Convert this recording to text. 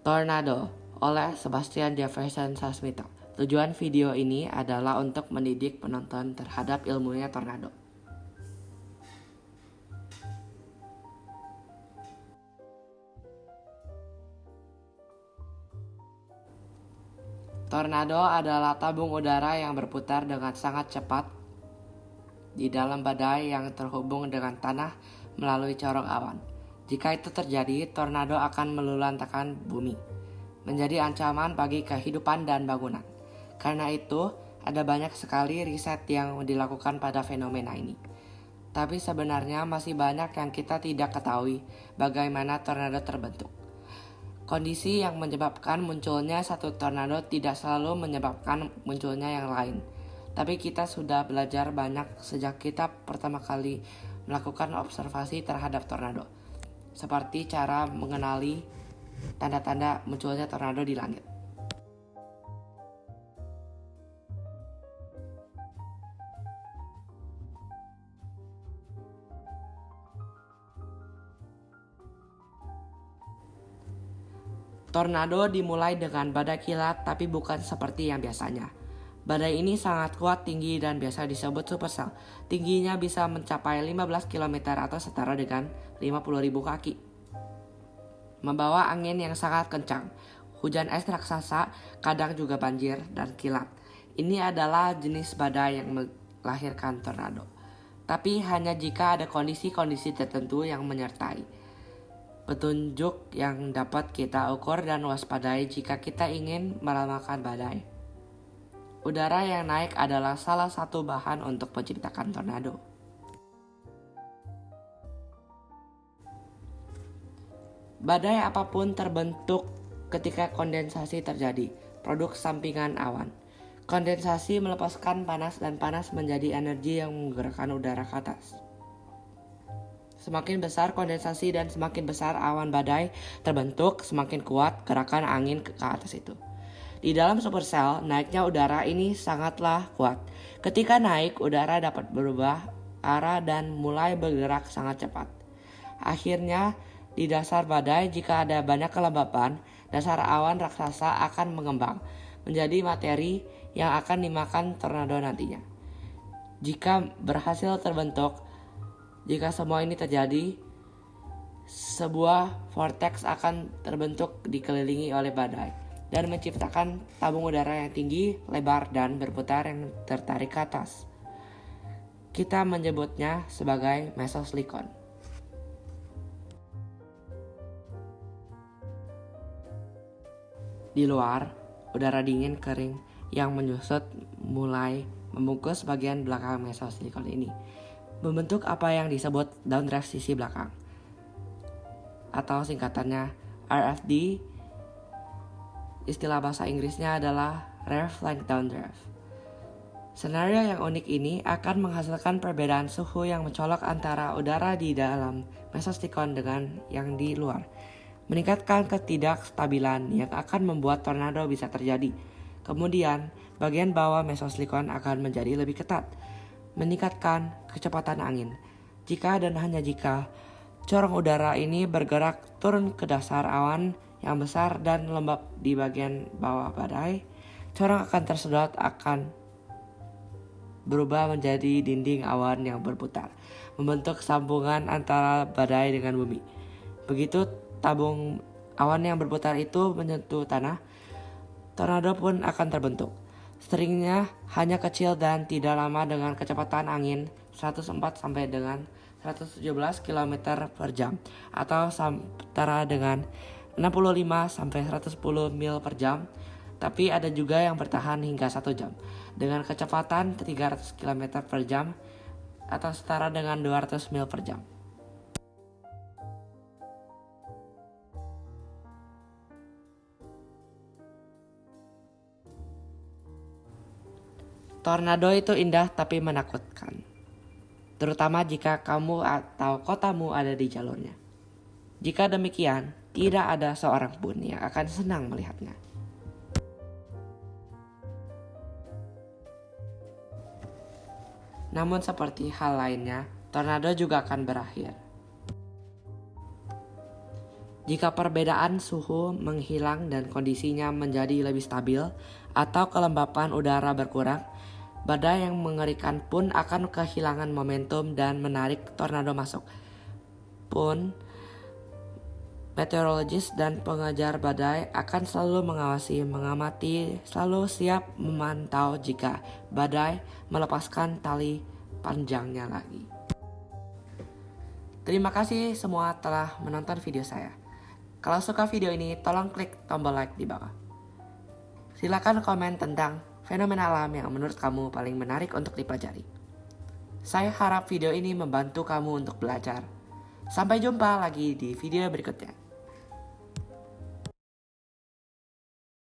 Tornado oleh Sebastian Jefferson Sasmita. Tujuan video ini adalah untuk mendidik penonton terhadap ilmunya tornado. Tornado adalah tabung udara yang berputar dengan sangat cepat di dalam badai yang terhubung dengan tanah melalui corong awan. Jika itu terjadi, tornado akan meluluhlantahkan bumi, menjadi ancaman bagi kehidupan dan bangunan. Karena itu, ada banyak sekali riset yang dilakukan pada fenomena ini. Tapi sebenarnya masih banyak yang kita tidak ketahui bagaimana tornado terbentuk. Kondisi yang menyebabkan munculnya satu tornado tidak selalu menyebabkan munculnya yang lain. Tapi kita sudah belajar banyak sejak kita pertama kali melakukan observasi terhadap tornado. Seperti cara mengenali tanda-tanda munculnya tornado di langit. Tornado dimulai dengan badai kilat tapi bukan seperti yang biasanya. Badai ini sangat kuat, tinggi, dan biasa disebut supercell. Tingginya bisa mencapai 15 km atau setara dengan 50.000 kaki. Membawa angin yang sangat kencang, hujan es raksasa, kadang juga banjir dan kilat. Ini adalah jenis badai yang melahirkan tornado. Tapi hanya jika ada kondisi-kondisi tertentu yang menyertai. Petunjuk yang dapat kita ukur dan waspadai jika kita ingin meramalkan badai. Udara yang naik adalah salah satu bahan untuk menciptakan tornado. Badai apapun terbentuk ketika kondensasi terjadi, produk sampingan awan. Kondensasi melepaskan panas dan panas menjadi energi yang menggerakkan udara ke atas. Semakin besar kondensasi dan semakin besar awan badai terbentuk, semakin kuat gerakan angin ke atas itu. Di dalam supercell, naiknya udara ini sangatlah kuat. Ketika naik, udara dapat berubah arah dan mulai bergerak sangat cepat. Akhirnya, di dasar badai, jika ada banyak kelembapan, dasar awan raksasa akan mengembang menjadi materi yang akan dimakan tornado nantinya. Jika berhasil terbentuk, jika semua ini terjadi, sebuah vortex akan terbentuk dikelilingi oleh badai dan menciptakan tabung udara yang tinggi, lebar, dan berputar yang tertarik ke atas. Kita menyebutnya sebagai mesosilikon. Di luar, udara dingin kering yang menyusut mulai membungkus bagian belakang mesosilikon ini, membentuk apa yang disebut downdraft sisi belakang, atau singkatannya RFD. Istilah bahasa Inggrisnya adalah Rear Flank Downdraft. Senario yang unik ini akan menghasilkan perbedaan suhu yang mencolok antara udara di dalam mesosilikon dengan yang di luar, meningkatkan ketidakstabilan yang akan membuat tornado bisa terjadi. Kemudian, bagian bawah mesosilikon akan menjadi lebih ketat, meningkatkan kecepatan angin. Jika dan hanya jika corong udara ini bergerak turun ke dasar awan yang besar dan lembab di bagian bawah badai, corong akan tersedot akan berubah menjadi dinding awan yang berputar, membentuk sambungan antara badai dengan bumi. Begitu tabung awan yang berputar itu menyentuh tanah, tornado pun akan terbentuk. Seringnya hanya kecil dan tidak lama dengan kecepatan angin 104 sampai dengan 117 km per jam atau setara dengan 65 sampai 110 mil per jam. Tapi ada juga yang bertahan hingga 1 jam dengan kecepatan 300 km per jam atau setara dengan 200 mil per jam. Tornado itu indah tapi menakutkan, terutama jika kamu atau kotamu ada di jalurnya. Jika demikian, tidak ada seorang pun yang akan senang melihatnya. Namun seperti hal lainnya, tornado juga akan berakhir. Jika perbedaan suhu menghilang dan kondisinya menjadi lebih stabil atau kelembapan udara berkurang, badai yang mengerikan pun akan kehilangan momentum dan menarik tornado masuk. Pun, meteorologis dan pengajar badai akan selalu mengawasi, mengamati, selalu siap memantau jika badai melepaskan tali panjangnya lagi. Terima kasih semua telah menonton video saya. Kalau suka video ini, tolong klik tombol like di bawah. Silakan komen tentang fenomena alam yang menurut kamu paling menarik untuk dipelajari. Saya harap video ini membantu kamu untuk belajar. Sampai jumpa lagi di video berikutnya.